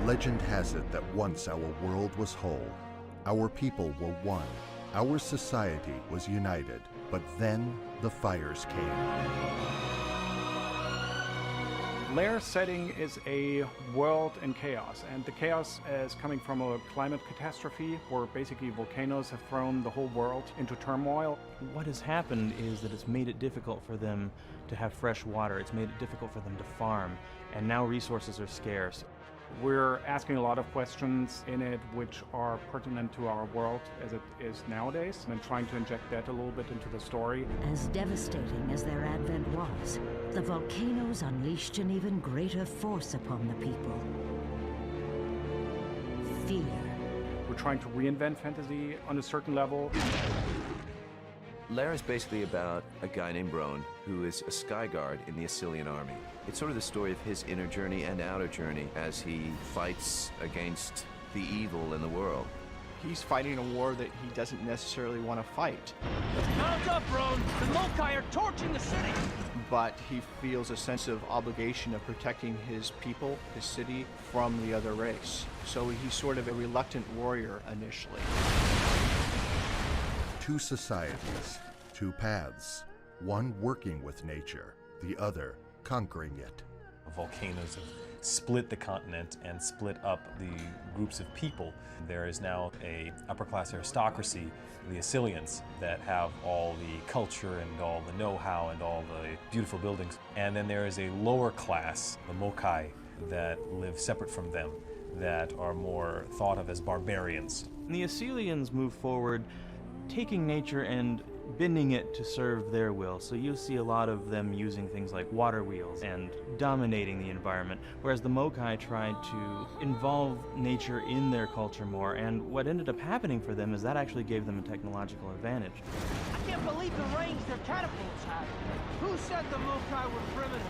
Legend has it that once our world was whole. Our people were one. Our society was united. But then the fires came. Lair's setting is a world in chaos, and the chaos is coming from a climate catastrophe where basically volcanoes have thrown the whole world into turmoil. What has happened is that it's made it difficult for them to have fresh water, it's made it difficult for them to farm, and now resources are scarce. We're asking a lot of questions in it which are pertinent to our world as it is nowadays, and trying to inject that a little bit into the story. As devastating as their advent was, the volcanoes unleashed an even greater force upon the people. Fear. We're trying to reinvent fantasy on a certain level. Lair is basically about a guy named Rohn, who is a sky guard in the Assyrian army. It's sort of the story of his inner journey and outer journey as he fights against the evil in the world. He's fighting a war that he doesn't necessarily want to fight. Mount up, Rohn! The Mokai are torching the city! But he feels a sense of obligation of protecting his people, his city, from the other race. So he's sort of a reluctant warrior initially. Two societies, two paths, one working with nature, the other conquering it. Volcanoes have split the continent and split up the groups of people. There is now a upper-class aristocracy, the Assyrians, that have all the culture and all the know-how and all the beautiful buildings. And then there is a lower class, the Mokai, that live separate from them, that are more thought of as barbarians. And the Assyrians move forward, taking nature and bending it to serve their will. So you'll see a lot of them using things like water wheels and dominating the environment, whereas the Mokai tried to involve nature in their culture more, and what ended up happening for them is that actually gave them a technological advantage. I can't believe the range their catapults have. Who said the Mokai were primitive?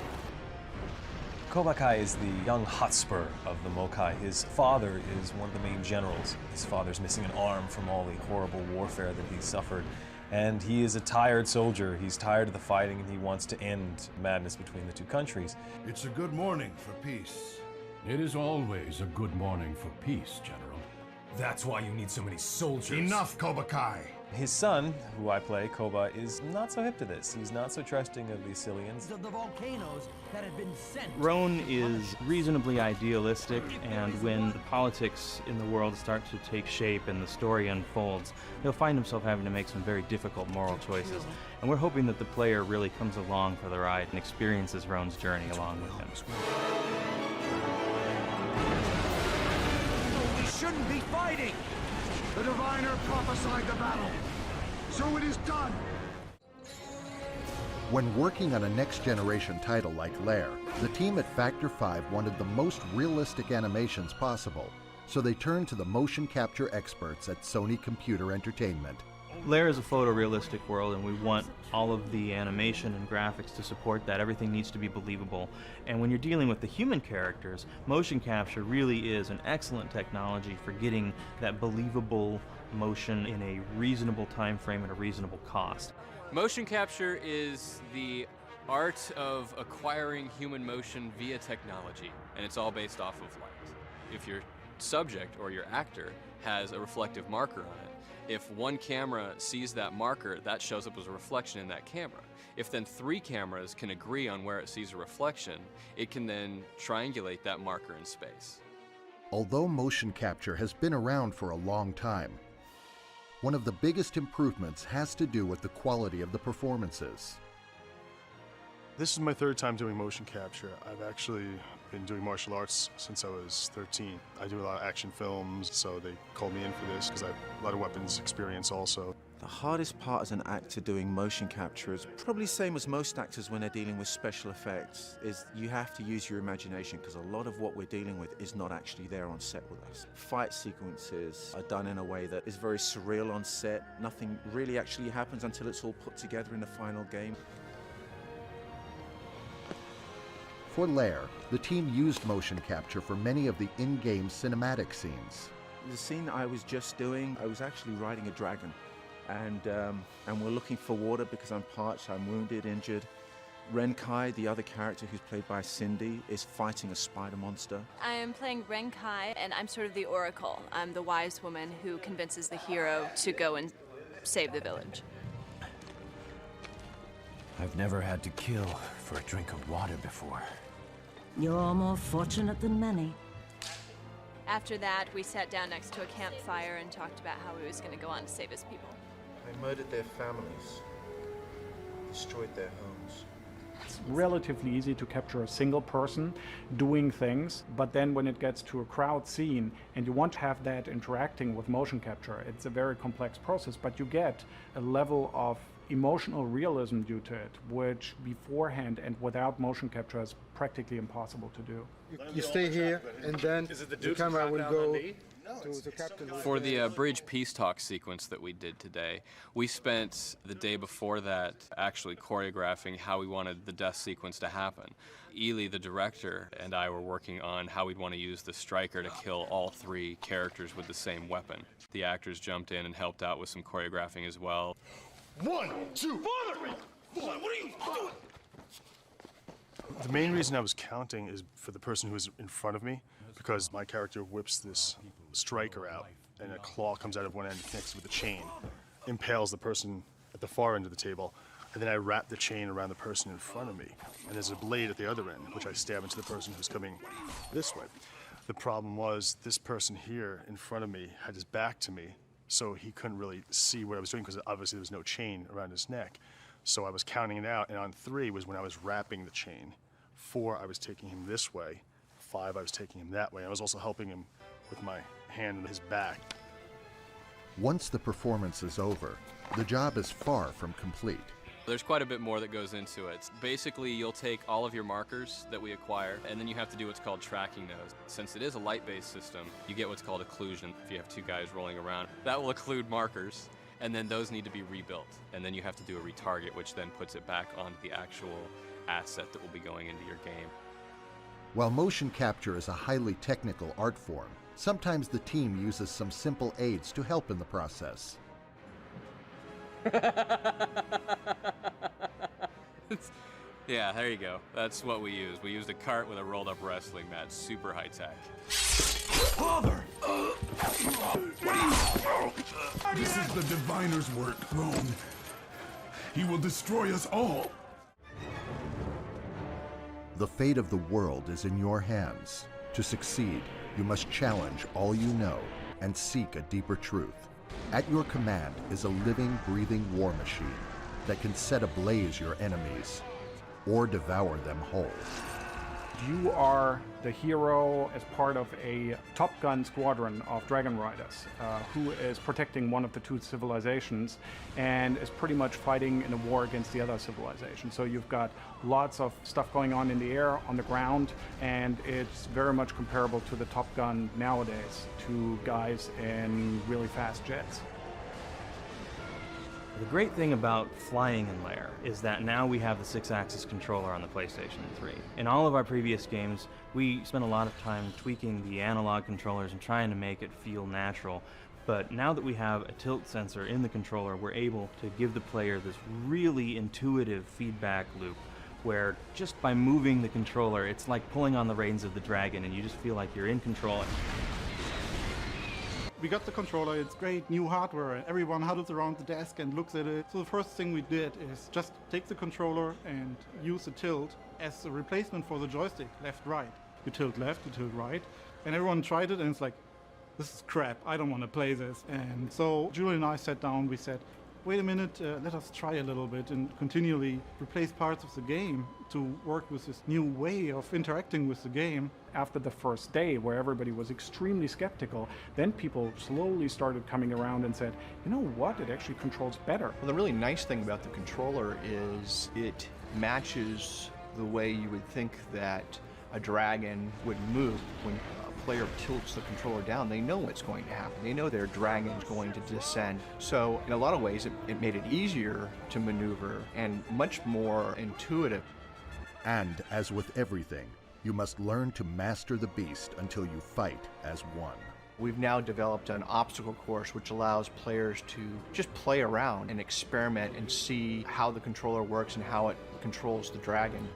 Kobakai is the young Hotspur of the Mokai. His father is one of the main generals. His father's missing an arm from all the horrible warfare that he suffered. And he is a tired soldier. He's tired of the fighting and he wants to end madness between the two countries. It's a good morning for peace. It is always a good morning for peace, General. That's why you need so many soldiers. Enough, Kobakai! His son, who I play, Koba, is not so hip to this. He's not so trusting of the Assyrians. The volcanoes that have been sent. Rohn is reasonably idealistic, and when the politics in the world start to take shape and the story unfolds, he'll find himself having to make some very difficult moral choices. And we're hoping that the player really comes along for the ride and experiences Rohn's journey along with him. We shouldn't be fighting! The diviner prophesied the battle, so it is done! When working on a next-generation title like Lair, the team at Factor 5 wanted the most realistic animations possible, so they turned to the motion capture experts at Sony Computer Entertainment. Lair is a photorealistic world, and we want all of the animation and graphics to support that. Everything needs to be believable. And when you're dealing with the human characters, motion capture really is an excellent technology for getting that believable motion in a reasonable time frame at a reasonable cost. Motion capture is the art of acquiring human motion via technology, and it's all based off of light. If your subject or your actor has a reflective marker on it, if one camera sees that marker, that shows up as a reflection in that camera. If then 3 cameras can agree on where it sees a reflection, it can then triangulate that marker in space. Although motion capture has been around for a long time, one of the biggest improvements has to do with the quality of the performances. This is my 3rd time doing motion capture. I've actually been doing martial arts since I was 13. I do a lot of action films, so they called me in for this because I have a lot of weapons experience also. The hardest part as an actor doing motion capture is probably the same as most actors when they're dealing with special effects, is you have to use your imagination because a lot of what we're dealing with is not actually there on set with us. Fight sequences are done in a way that is very surreal on set. Nothing really actually happens until it's all put together in the final game. For Lair, the team used motion capture for many of the in-game cinematic scenes. The scene I was just doing, I was actually riding a dragon, and we're looking for water because I'm parched, I'm wounded, injured, Renkai, the other character who's played by Cindy, is fighting a spider monster. I am playing Renkai, and I'm sort of the oracle. I'm the wise woman who convinces the hero to go and save the village. I've never had to kill for a drink of water before. You're more fortunate than many. After that, we sat down next to a campfire and talked about how he was going to go on to save his people. They murdered their families, destroyed their homes. It's relatively easy to capture a single person doing things, but then when it gets to a crowd scene and you want to have that interacting with motion capture, it's a very complex process, but you get a level of emotional realism due to it, which beforehand and without motion capture is practically impossible to do. You stay here, and then the camera will go to the captain. For the bridge peace talk sequence that we did today, we spent the day before that actually choreographing how we wanted the death sequence to happen. Ely, the director, and I were working on how we'd want to use the striker to kill all three characters with the same weapon. The actors jumped in and helped out with some choreographing as well. 1, 2, Father! What are you doing? The main reason I was counting is for the person who is in front of me, because my character whips this striker out, and a claw comes out of one end and connects with a chain, impales the person at the far end of the table, and then I wrap the chain around the person in front of me, and there's a blade at the other end, which I stab into the person who's coming this way. The problem was this person here in front of me had his back to me, so he couldn't really see what I was doing because obviously there was no chain around his neck. So I was counting it out, and on 3 was when I was wrapping the chain. 4, I was taking him this way. 5, I was taking him that way. I was also helping him with my hand on his back. Once the performance is over, the job is far from complete. There's quite a bit more that goes into it. Basically, you'll take all of your markers that we acquire, and then you have to do what's called tracking those. Since it is a light-based system, you get what's called occlusion. If you have 2 guys rolling around, that will occlude markers, and then those need to be rebuilt. And then you have to do a retarget, which then puts it back onto the actual asset that will be going into your game. While motion capture is a highly technical art form, sometimes the team uses some simple aids to help in the process. Yeah, there you go. That's what we used. We used a cart with a rolled-up wrestling mat. Super high-tech. Father! This is the diviner's work, Rohn. He will destroy us all. The fate of the world is in your hands. To succeed, you must challenge all you know and seek a deeper truth. At your command is a living, breathing war machine that can set ablaze your enemies or devour them whole. You are the hero as part of a Top Gun squadron of Dragon Riders who is protecting one of the 2 civilizations and is pretty much fighting in a war against the other civilization. So you've got lots of stuff going on in the air, on the ground, and it's very much comparable to the Top Gun nowadays, 2 guys in really fast jets. The great thing about flying in Lair is that now we have the 6-axis controller on the PlayStation 3. In all of our previous games, we spent a lot of time tweaking the analog controllers and trying to make it feel natural. But now that we have a tilt sensor in the controller, we're able to give the player this really intuitive feedback loop where just by moving the controller, it's like pulling on the reins of the dragon and you just feel like you're in control. We got the controller, it's great, new hardware. Everyone huddles around the desk and looks at it. So the first thing we did is just take the controller and use the tilt as a replacement for the joystick, left-right. You tilt left, you tilt right. And everyone tried it and it's like, this is crap, I don't want to play this. And so Julie and I sat down, we said, wait a minute, let us try a little bit and continually replace parts of the game to work with this new way of interacting with the game. After the first day, where everybody was extremely skeptical, then people slowly started coming around and said, you know what, it actually controls better. Well, the really nice thing about the controller is it matches the way you would think that a dragon would move. When a player tilts the controller down, they know what's going to happen. They know their dragon's going to descend. So in a lot of ways, it made it easier to maneuver and much more intuitive. And as with everything, you must learn to master the beast until you fight as one. We've now developed an obstacle course which allows players to just play around and experiment and see how the controller works and how it controls the dragon.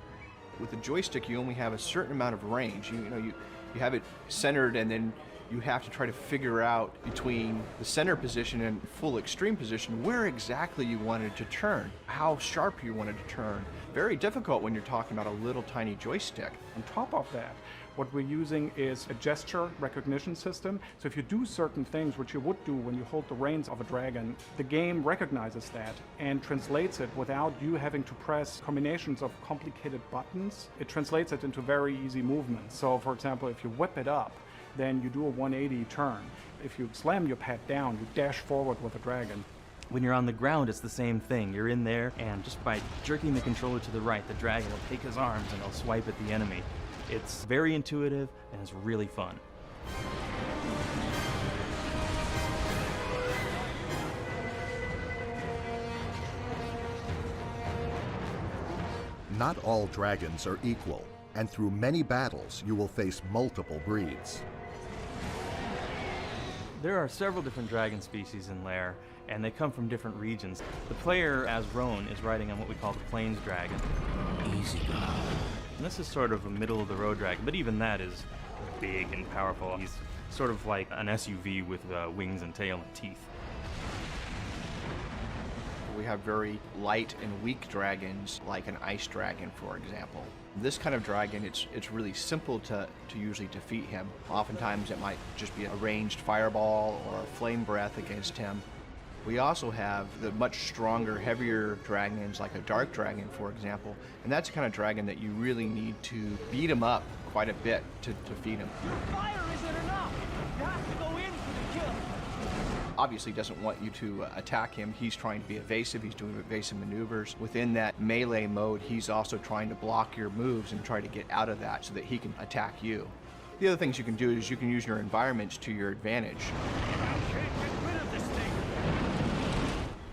With the joystick, you only have a certain amount of range. You have it centered, and then you have to try to figure out between the center position and full extreme position where exactly you wanted to turn, how sharp you wanted to turn. Very difficult when you're talking about a little tiny joystick. On top of that, what we're using is a gesture recognition system. So if you do certain things, which you would do when you hold the reins of a dragon, the game recognizes that and translates it without you having to press combinations of complicated buttons. It translates it into very easy movements. So for example, if you whip it up, then you do a 180 turn. If you slam your pad down, you dash forward with a dragon. When you're on the ground, it's the same thing. You're in there, and just by jerking the controller to the right, the dragon will take his arms and he'll swipe at the enemy. It's very intuitive, and it's really fun. Not all dragons are equal, and through many battles, you will face multiple breeds. There are several different dragon species in Lair, and they come from different regions. The player, as Rohn, is riding on what we call the Plains Dragon. Easy go. And this is sort of a middle-of-the-road dragon, but even that is big and powerful. He's sort of like an SUV with wings and tail and teeth. We have very light and weak dragons, like an ice dragon, for example. This kind of dragon, it's really simple to usually defeat him. Oftentimes it might just be a ranged fireball or a flame breath against him. We also have the much stronger, heavier dragons, like a dark dragon, for example, and that's the kind of dragon that you really need to beat him up quite a bit to defeat him. Your fire isn't enough! You have to go in for the kill! Obviously doesn't want you to attack him. He's trying to be evasive. He's doing evasive maneuvers. Within that melee mode, he's also trying to block your moves and try to get out of that so that he can attack you. The other things you can do is you can use your environments to your advantage.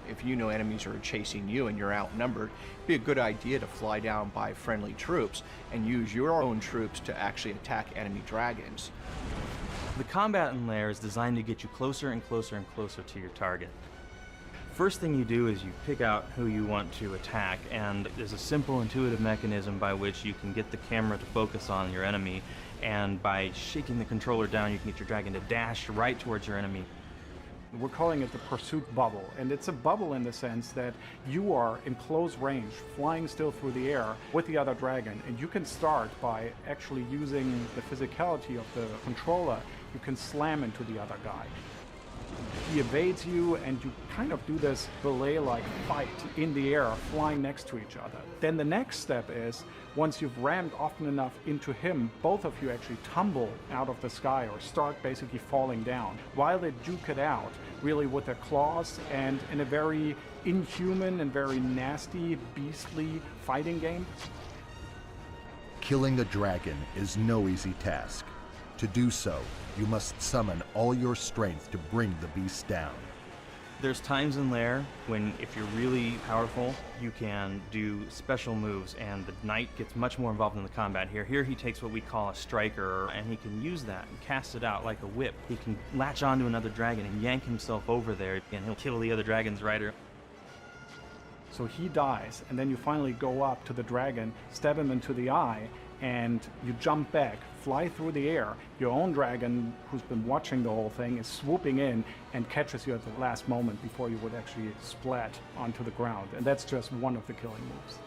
If you know enemies are chasing you and you're outnumbered, it'd be a good idea to fly down by friendly troops and use your own troops to actually attack enemy dragons. The combat in Lair is designed to get you closer and closer and closer to your target. First thing you do is you pick out who you want to attack, and there's a simple intuitive mechanism by which you can get the camera to focus on your enemy, and by shaking the controller down you can get your dragon to dash right towards your enemy. We're calling it the pursuit bubble, and it's a bubble in the sense that you are in close range, flying still through the air with the other dragon, and you can start by actually using the physicality of the controller. You can slam into the other guy. He evades you, and you kind of do this ballet-like fight in the air, flying next to each other. Then the next step is, once you've rammed often enough into him, both of you actually tumble out of the sky or start basically falling down, while they duke it out, really with their claws and in a very inhuman and very nasty, beastly fighting game. Killing a dragon is no easy task. To do so, you must summon all your strength to bring the beast down. There's times in Lair when, if you're really powerful, you can do special moves, and the knight gets much more involved in the combat here. Here he takes what we call a striker, and he can use that and cast it out like a whip. He can latch onto another dragon and yank himself over there, and he'll kill the other dragon's rider. So he dies, and then you finally go up to the dragon, stab him into the eye, and you jump back, fly through the air. Your own dragon, who's been watching the whole thing, is swooping in and catches you at the last moment before you would actually splat onto the ground. And that's just one of the killing moves.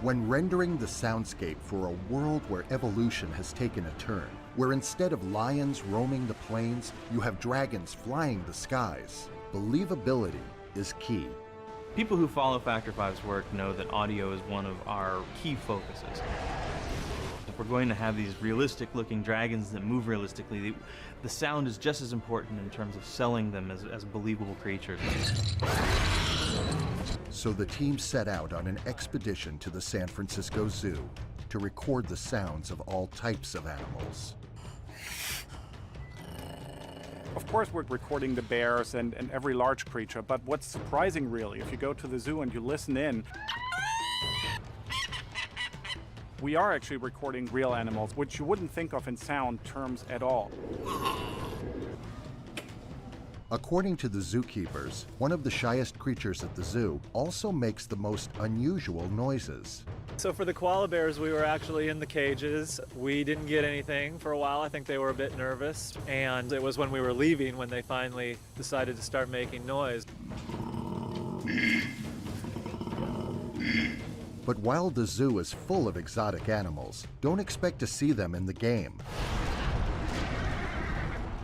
When rendering the soundscape for a world where evolution has taken a turn, where instead of lions roaming the plains, you have dragons flying the skies, believability is key. People who follow Factor 5's work know that audio is one of our key focuses. If we're going to have these realistic-looking dragons that move realistically, the sound is just as important in terms of selling them as believable creatures. So the team set out on an expedition to the San Francisco Zoo to record the sounds of all types of animals. Of course, we're recording the bears and every large creature, but what's surprising really, if you go to the zoo and you listen in, we are actually recording real animals, which you wouldn't think of in sound terms at all. According to the zookeepers, one of the shyest creatures at the zoo also makes the most unusual noises. So for the koala bears, we were actually in the cages. We didn't get anything for a while. I think they were a bit nervous. And it was when we were leaving when they finally decided to start making noise. But while the zoo is full of exotic animals, don't expect to see them in the game.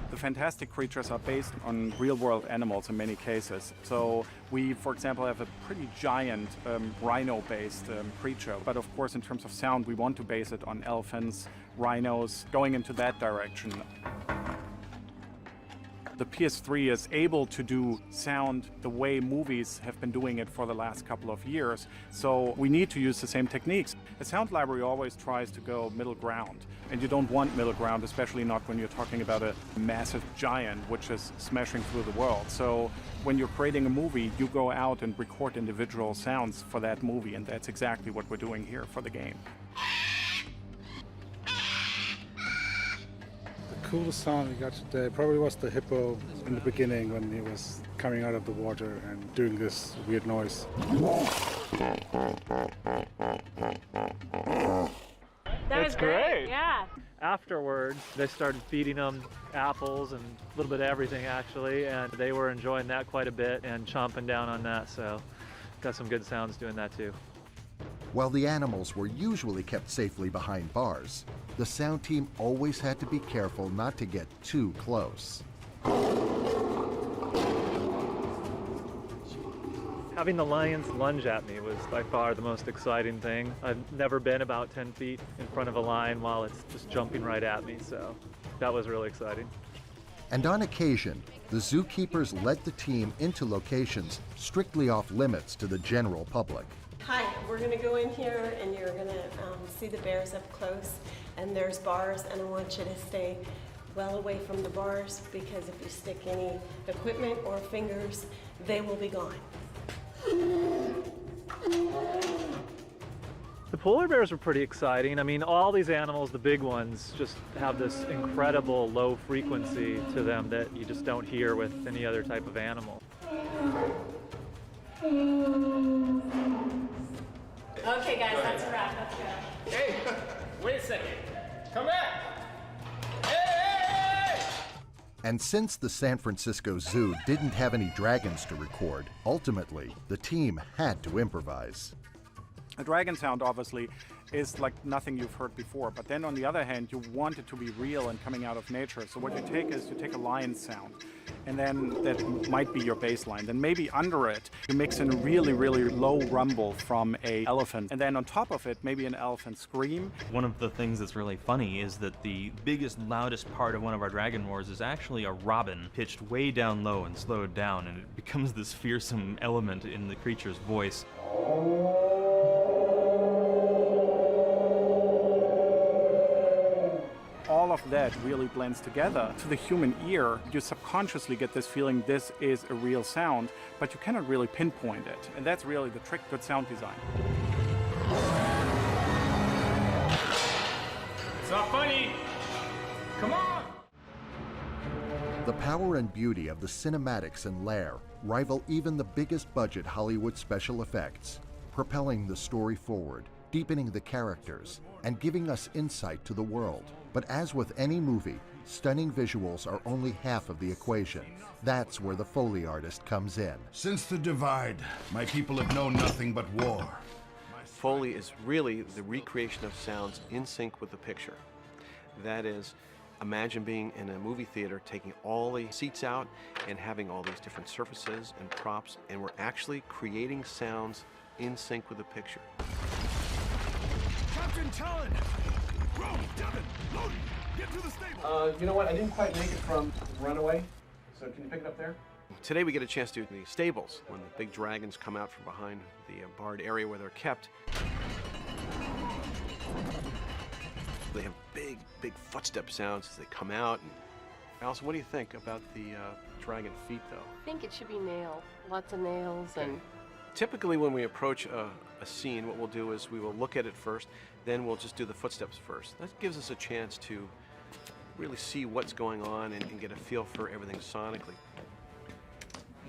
The fantastic creatures are based on real-world animals in many cases. So we, for example, have a pretty giant rhino-based creature. But of course, in terms of sound, we want to base it on elephants, rhinos, going into that direction. The PS3 is able to do sound the way movies have been doing it for the last couple of years, so we need to use the same techniques. A sound library always tries to go middle ground, and you don't want middle ground, especially not when you're talking about a massive giant which is smashing through the world. So when you're creating a movie, you go out and record individual sounds for that movie, and that's exactly what we're doing here for the game. The coolest sound we got today probably was the hippo in the beginning when he was coming out of the water and doing this weird noise. That was great. Yeah. Afterwards, they started feeding them apples and a little bit of everything actually, and they were enjoying that quite a bit and chomping down on that, so got some good sounds doing that too. While the animals were usually kept safely behind bars, the sound team always had to be careful not to get too close. Having the lions lunge at me was by far the most exciting thing. I've never been about 10 feet in front of a lion while it's just jumping right at me, so that was really exciting. And on occasion, the zookeepers led the team into locations strictly off limits to the general public. Hi, we're going to go in here and you're going to see the bears up close, and there's bars, and I want you to stay well away from the bars because if you stick any equipment or fingers, they will be gone. The polar bears were pretty exciting. I mean, all these animals, the big ones, just have this incredible low frequency to them that you just don't hear with any other type of animal. Okay, guys, that's a wrap. Let's go. Hey, wait a second. Come back. Hey! And since the San Francisco Zoo didn't have any dragons to record, ultimately, the team had to improvise. A dragon sound, obviously, is like nothing you've heard before. But then on the other hand, you want it to be real and coming out of nature. So what you take is you take a lion sound, and then that might be your baseline. Then maybe under it, you mix in a really, really low rumble from an elephant. And then on top of it, maybe an elephant scream. One of the things that's really funny is that the biggest, loudest part of one of our Dragon Wars is actually a robin pitched way down low and slowed down, and it becomes this fearsome element in the creature's voice. All of that really blends together. To the human ear, you subconsciously get this feeling this is a real sound, but you cannot really pinpoint it. And that's really the trick to sound design. It's not funny. Come on. The power and beauty of the cinematics in Lair rival even the biggest budget Hollywood special effects, propelling the story forward, deepening the characters, and giving us insight to the world. But as with any movie, stunning visuals are only half of the equation. That's where the Foley artist comes in. Since the divide, my people have known nothing but war. Foley is really the recreation of sounds in sync with the picture. That is, imagine being in a movie theater, taking all the seats out and having all these different surfaces and props, and we're actually creating sounds in sync with the picture. Captain Talon! Rohn, Devin, Loden, get to the stable! You know what? I didn't quite make it from Runaway, so can you pick it up there? Today we get a chance to do the stables, when the big dragons come out from behind the barred area where they're kept. They have big, big footstep sounds as they come out, and Allison, what do you think about the dragon feet, though? I think it should be nailed. Lots of nails and... Typically when we approach a scene, what we'll do is we will look at it first, then we'll just do the footsteps first. That gives us a chance to really see what's going on and get a feel for everything sonically.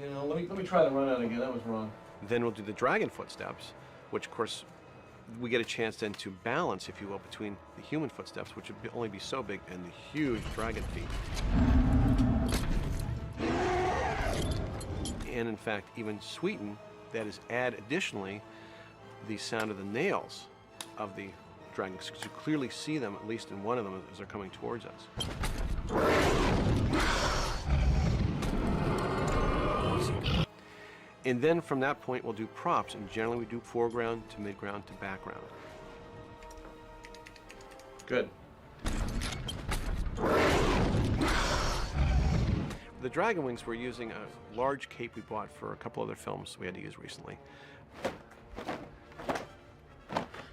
You know, let me try the run out again. That was wrong. Then we'll do the dragon footsteps, which of course we get a chance then to balance, if you will, between the human footsteps, which would only be so big, and the huge dragon feet. And in fact, even sweeten, that is, add additionally the sound of the nails of the dragons, because you clearly see them, at least in one of them, as they're coming towards us. And then from that point, we'll do props, and generally we do foreground to midground to background. Good. The dragon wings, we're using a large cape we bought for a couple other films we had to use recently.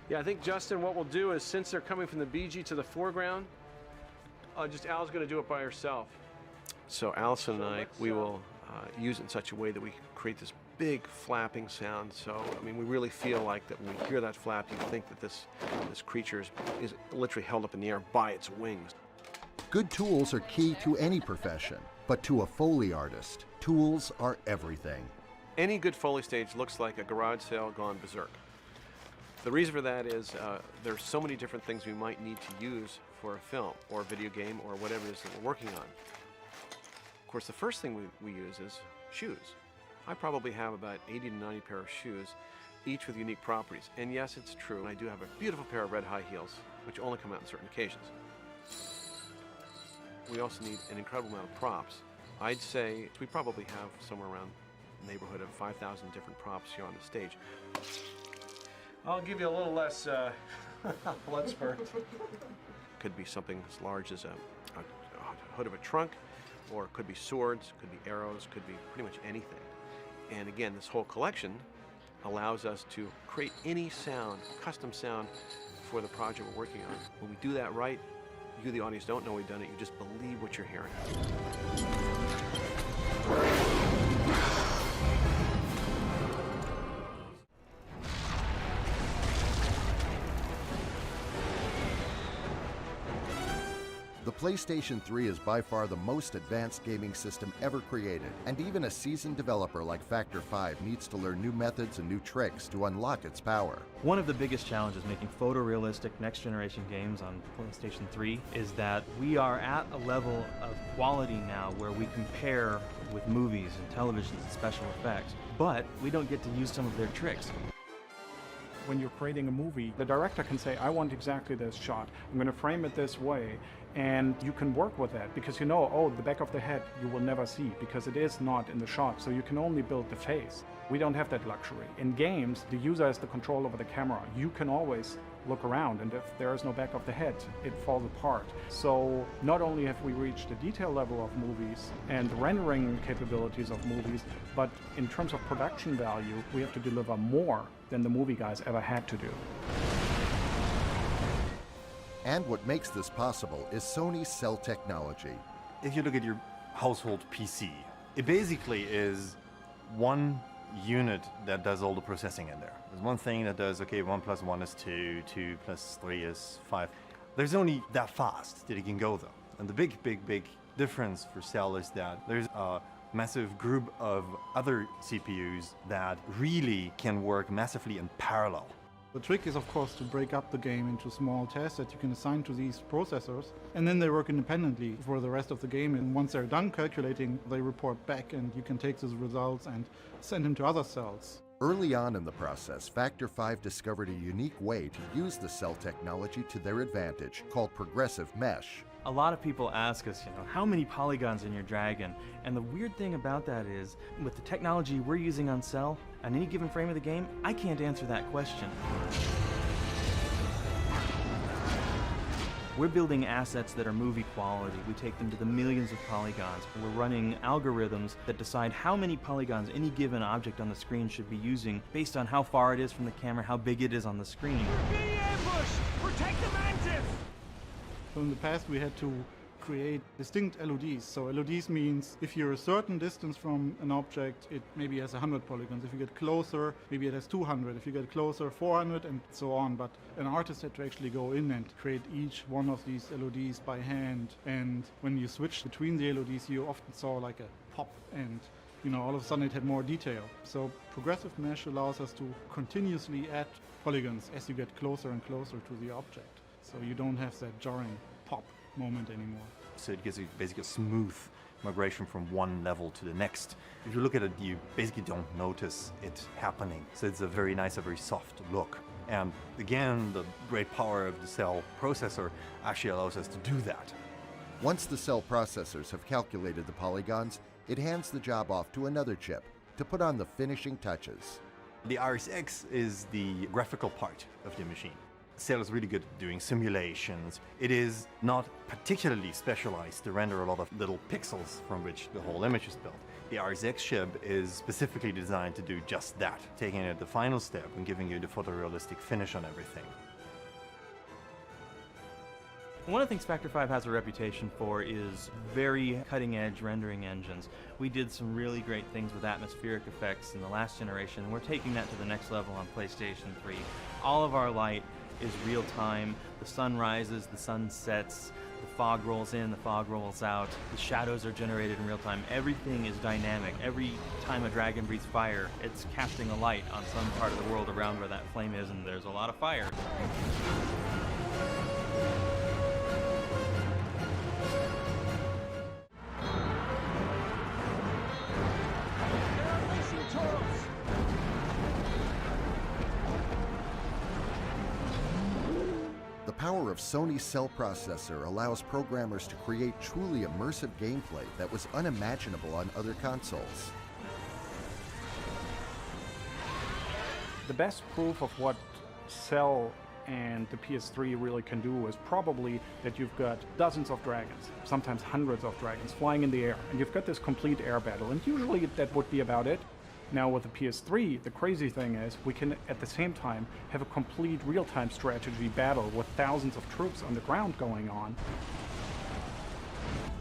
Yeah, I think, Justin, what we'll do is, since they're coming from the BG to the foreground, just Al's going to do it by herself. So Allison and I, we will use it in such a way that we create this big flapping sound. So, I mean, we really feel like that when we hear that flap, you think that this creature is literally held up in the air by its wings. Good tools are key to any profession, but to a Foley artist, tools are everything. Any good Foley stage looks like a garage sale gone berserk. The reason for that is there's so many different things we might need to use for a film or a video game or whatever it is that we're working on. Of course, the first thing we use is shoes. I probably have about 80 to 90 pair of shoes, each with unique properties. And yes, it's true, I do have a beautiful pair of red high heels, which only come out on certain occasions. We also need an incredible amount of props. I'd say we probably have somewhere around the neighborhood of 5,000 different props here on the stage. I'll give you a little less blood spurt. Could be something as large as a hood of a trunk, or it could be swords, could be arrows, could be pretty much anything. And again, this whole collection allows us to create any sound, custom sound for the project we're working on. When we do that right, you, the audience, don't know we've done it, you just believe what you're hearing. The PlayStation 3 is by far the most advanced gaming system ever created, and even a seasoned developer like Factor 5 needs to learn new methods and new tricks to unlock its power. One of the biggest challenges making photorealistic next-generation games on PlayStation 3 is that we are at a level of quality now where we compare with movies and televisions and special effects, but we don't get to use some of their tricks. When you're creating a movie, the director can say, I want exactly this shot. I'm going to frame it this way. And you can work with that because you know, oh, the back of the head you will never see because it is not in the shot, so you can only build the face. We don't have that luxury. In games, the user has the control over the camera. You can always look around, and if there is no back of the head, it falls apart. So not only have we reached the detail level of movies and the rendering capabilities of movies, but in terms of production value, we have to deliver more than the movie guys ever had to do. And what makes this possible is Sony's cell technology. If you look at your household PC, it basically is one unit that does all the processing in there. There's one thing that does, okay, 1 + 1 is 2, 2 + 3 is 5. There's only that fast that it can go though. And the big difference for Cell is that there's a massive group of other CPUs that really can work massively in parallel. The trick is, of course, to break up the game into small tasks that you can assign to these processors, and then they work independently for the rest of the game. And once they're done calculating, they report back, and you can take those results and send them to other cells. Early on in the process, Factor 5 discovered a unique way to use the cell technology to their advantage, called progressive mesh. A lot of people ask us, how many polygons in your Dragon? And the weird thing about that is, with the technology we're using on Cell, on any given frame of the game, I can't answer that question. We're building assets that are movie quality. We take them to the millions of polygons. We're running algorithms that decide how many polygons any given object on the screen should be using based on how far it is from the camera, how big it is on the screen. We're being ambushed! Protect the mantis! So in the past we had to create distinct LODs. So LODs means if you're a certain distance from an object, it maybe has 100 polygons. If you get closer, maybe it has 200. If you get closer, 400, and so on. But an artist had to actually go in and create each one of these LODs by hand. And when you switch between the LODs, you often saw like a pop, and all of a sudden it had more detail. So progressive mesh allows us to continuously add polygons as you get closer and closer to the object. So you don't have that jarring pop moment anymore. So it gives you basically a smooth migration from one level to the next. If you look at it, you basically don't notice it happening. So it's a very nice, a very soft look. And again, the great power of the cell processor actually allows us to do that. Once the cell processors have calculated the polygons, it hands the job off to another chip to put on the finishing touches. The RSX is the graphical part of the machine. Cell is really good at doing simulations. It is not particularly specialized to render a lot of little pixels from which the whole image is built. The RSX chip is specifically designed to do just that, taking it at the final step and giving you the photorealistic finish on everything. One of the things Factor 5 has a reputation for is very cutting-edge rendering engines. We did some really great things with atmospheric effects in the last generation, and we're taking that to the next level on PlayStation 3. All of our light is real time. The sun rises, the sun sets, the fog rolls in, the fog rolls out, the shadows are generated in real time. Everything is dynamic. Every time a dragon breathes fire, it's casting a light on some part of the world around where that flame is, and there's a lot of fire. The power of Sony's cell processor allows programmers to create truly immersive gameplay that was unimaginable on other consoles. The best proof of what Cell and the PS3 really can do is probably that you've got dozens of dragons, sometimes hundreds of dragons, flying in the air, and you've got this complete air battle, and usually that would be about it. Now with the PS3, the crazy thing is we can at the same time have a complete real-time strategy battle with thousands of troops on the ground going on.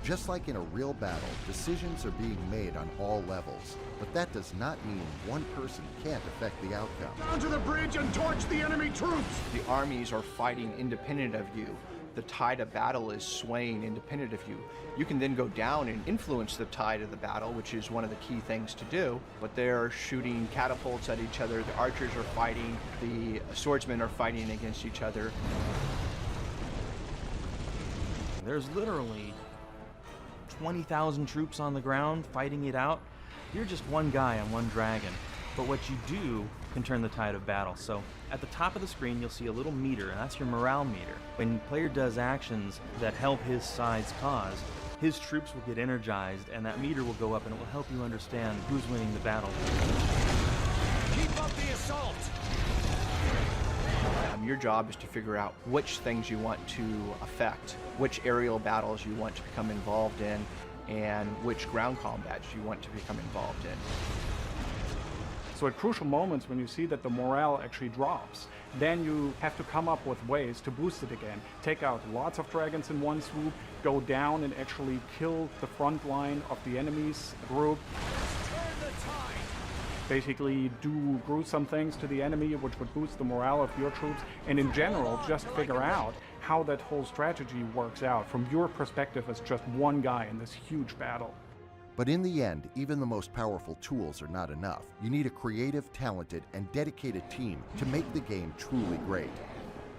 Just like in a real battle, decisions are being made on all levels, but that does not mean one person can't affect the outcome. Down to the bridge and torch the enemy troops! The armies are fighting independent of you. The tide of battle is swaying independent of you. You can then go down and influence the tide of the battle, which is one of the key things to do, but they're shooting catapults at each other, the archers are fighting, the swordsmen are fighting against each other. There's literally 20,000 troops on the ground fighting it out. You're just one guy on one dragon, but what you do can turn the tide of battle. So at the top of the screen you'll see a little meter, and that's your morale meter. When the player does actions that help his side's cause, his troops will get energized and that meter will go up, and it will help you understand who's winning the battle. Keep up the assault! Your job is to figure out which things you want to affect, which aerial battles you want to become involved in, and which ground combats you want to become involved in. So at crucial moments when you see that the morale actually drops, then you have to come up with ways to boost it again. Take out lots of dragons in one swoop, go down and actually kill the front line of the enemy's group. Basically do gruesome things to the enemy which would boost the morale of your troops, and in general just figure out how that whole strategy works out from your perspective as just one guy in this huge battle. But in the end, even the most powerful tools are not enough. You need a creative, talented, and dedicated team to make the game truly great.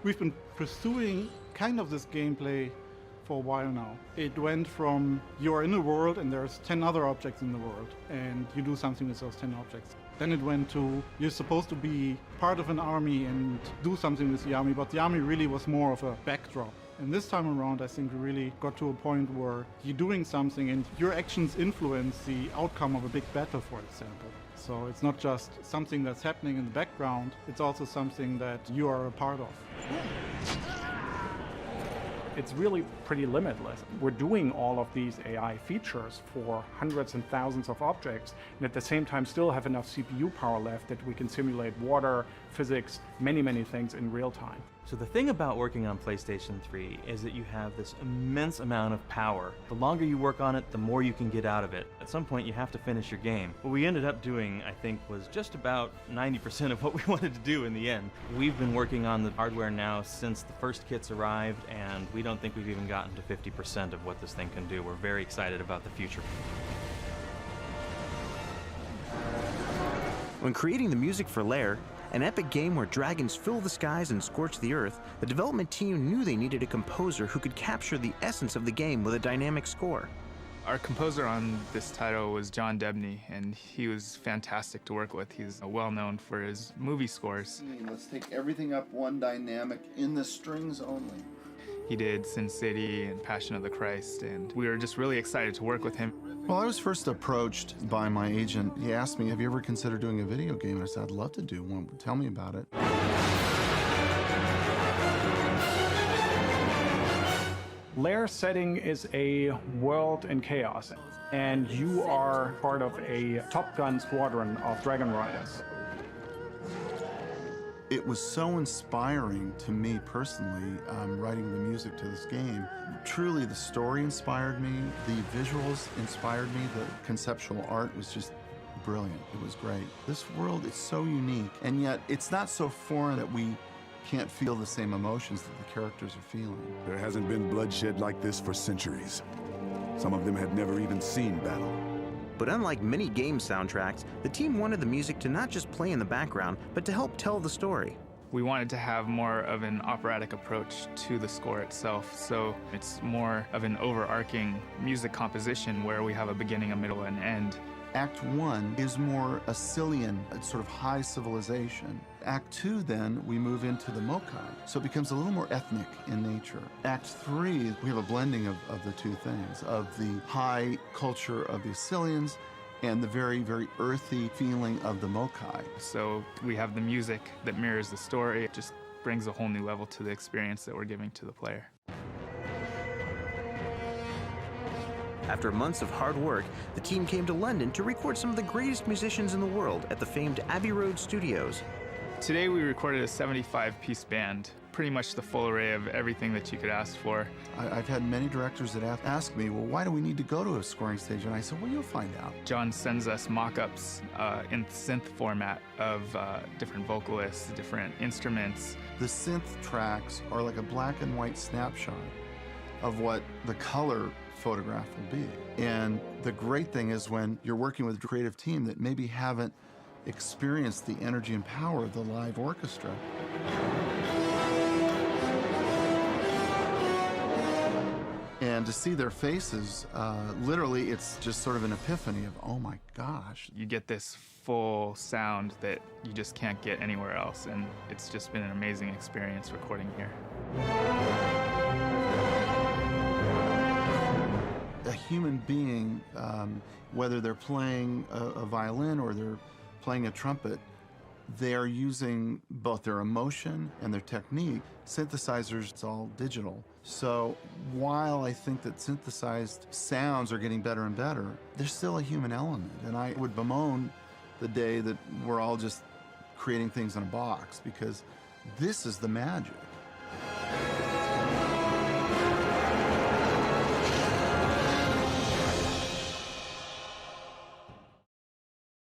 We've been pursuing kind of this gameplay for a while now. It went from you're in a world and there's 10 other objects in the world and you do something with those 10 objects. Then it went to you're supposed to be part of an army and do something with the army, but the army really was more of a backdrop. And this time around, I think we really got to a point where you're doing something and your actions influence the outcome of a big battle, for example. So it's not just something that's happening in the background, it's also something that you are a part of. It's really pretty limitless. We're doing all of these AI features for hundreds and thousands of objects, and at the same time still have enough CPU power left that we can simulate water, physics, many things in real time. So the thing about working on PlayStation 3 is that you have this immense amount of power. The longer you work on it, the more you can get out of it. At some point, you have to finish your game. What we ended up doing, I think, was just about 90% of what we wanted to do in the end. We've been working on the hardware now since the first kits arrived, and we don't think we've even gotten to 50% of what this thing can do. We're very excited about the future. When creating the music for Lair, an epic game where dragons fill the skies and scorch the earth, the development team knew they needed a composer who could capture the essence of the game with a dynamic score. Our composer on this title was John Debney, and he was fantastic to work with. He's well known for his movie scores. Let's take everything up one dynamic in the strings only. He did Sin City and Passion of the Christ, and we were just really excited to work with him. Well, I was first approached by my agent. He asked me, have you ever considered doing a video game? And I said, I'd love to do one. Tell me about it. Lair setting is a world in chaos, and you are part of a Top Gun squadron of Dragon Riders. It was so inspiring to me personally, writing the music to this game. Truly, the story inspired me, the visuals inspired me, the conceptual art was just brilliant. It was great. This world is so unique, and yet it's not so foreign that we can't feel the same emotions that the characters are feeling. There hasn't been bloodshed like this for centuries. Some of them had never even seen battle. But unlike many game soundtracks, the team wanted the music to not just play in the background, but to help tell the story. We wanted to have more of an operatic approach to the score itself, so it's more of an overarching music composition where we have a beginning, a middle, and end. Act 1 is more Assyrian, a sort of high civilization. Act 2, then, we move into the Mokai, so it becomes a little more ethnic in nature. Act 3, we have a blending of the two things, of the high culture of the Assyrians and the very, very earthy feeling of the Mokai. So we have the music that mirrors the story. It just brings a whole new level to the experience that we're giving to the player. After months of hard work, the team came to London to record some of the greatest musicians in the world at the famed Abbey Road Studios. Today we recorded a 75-piece band, pretty much the full array of everything that you could ask for. I've had many directors that ask me, well, why do we need to go to a scoring stage? And I said, well, you'll find out. John sends us mock-ups in synth format of different vocalists, different instruments. The synth tracks are like a black and white snapshot of what the color photograph will be. And the great thing is when you're working with a creative team that maybe haven't experienced the energy and power of the live orchestra. And to see their faces, literally it's just sort of an epiphany of, oh my gosh. You get this full sound that you just can't get anywhere else, and it's just been an amazing experience recording here. A human being, whether they're playing a violin or they're playing a trumpet, they are using both their emotion and their technique. Synthesizers, it's all digital. So while I think that synthesized sounds are getting better and better, there's still a human element. And I would bemoan the day that we're all just creating things in a box, because this is the magic.